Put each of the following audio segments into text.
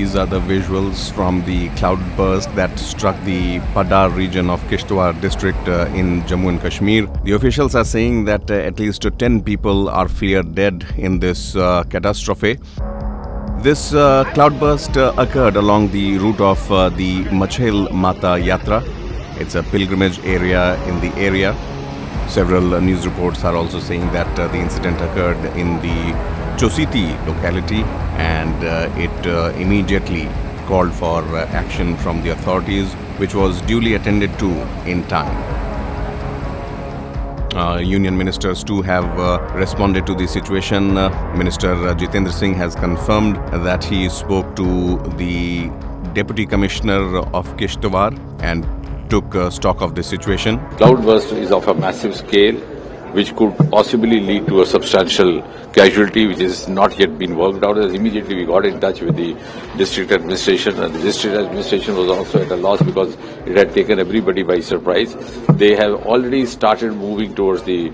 These are the visuals from the cloudburst that struck the Padar region of Kishtwar district in Jammu and Kashmir. The officials are saying that at least 10 people are feared dead in this catastrophe. This cloudburst occurred along the route of the Machhel Mata Yatra. It's a pilgrimage area in the area. Several news reports are also saying that the incident occurred in the Chositi locality, and it immediately called for action from the authorities, which was duly attended to in time. Union ministers too have responded to the situation. Minister Jitendra Singh has confirmed that he spoke to the Deputy Commissioner of Kishtwar and took stock of the situation. Cloudburst is of a massive scale, which could possibly lead to a substantial casualty, which is not yet been worked out. As immediately we got in touch with the district administration, and the district administration was also at a loss because it had taken everybody by surprise. They have already started moving towards the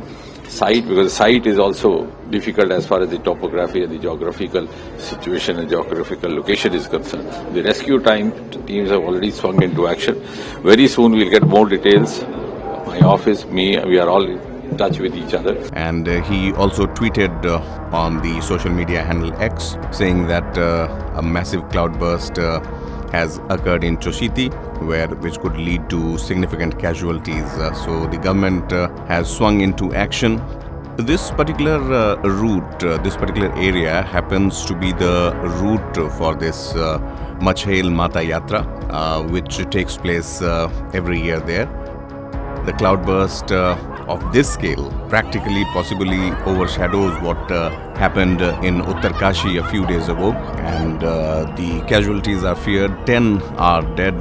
site, because the site is also difficult as far as the topography and the geographical situation and geographical location is concerned. The rescue teams have already swung into action. Very soon we'll get more details. My office, we are all in touch with each other. And he also tweeted on the social media handle X, saying that a massive cloudburst has occurred in Chositi, which could lead to significant casualties. So the government has swung into action. This particular route, this particular area happens to be the route for this Machhel Mata Yatra, which takes place every year there. The cloudburst of this scale practically possibly overshadows what happened in Uttarkashi a few days ago, and the casualties are feared. 10 are dead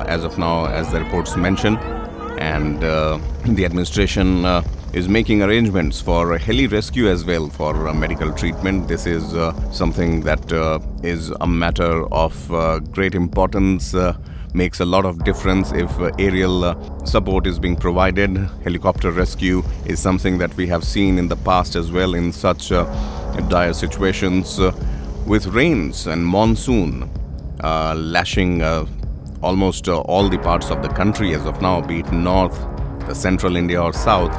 as of now, as the reports mention, and the administration is making arrangements for heli rescue as well for medical treatment. This is something that is a matter of great importance. Makes a lot of difference if aerial support is being provided. Helicopter rescue is something that we have seen in the past as well in such dire situations. With rains and monsoon lashing almost all the parts of the country as of now, be it north, the central India or south,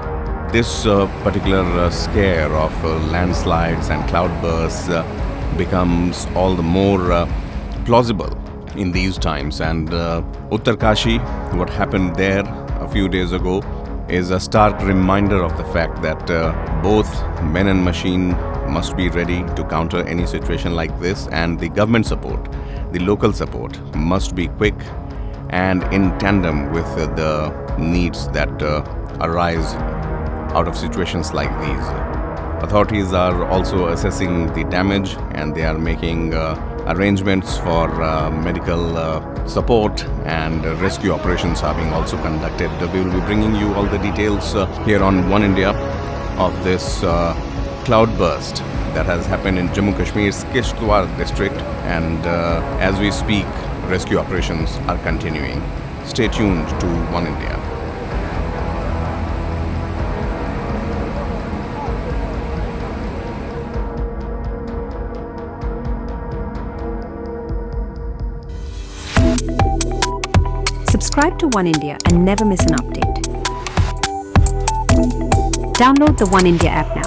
this particular scare of landslides and cloudbursts becomes all the more plausible in these times. And Uttarkashi, what happened there a few days ago, is a stark reminder of the fact that both men and machine must be ready to counter any situation like this, and the government support, the local support, must be quick and in tandem with the needs that arise out of situations like these. Authorities are also assessing the damage, and they are making arrangements for medical support, and rescue operations are being also conducted. We will be bringing you all the details here on One India of this cloudburst that has happened in Jammu Kashmir's Kishtwar district, and as we speak, rescue operations are continuing. Stay tuned to One India. Subscribe to One India and never miss an update. Download the One India app now.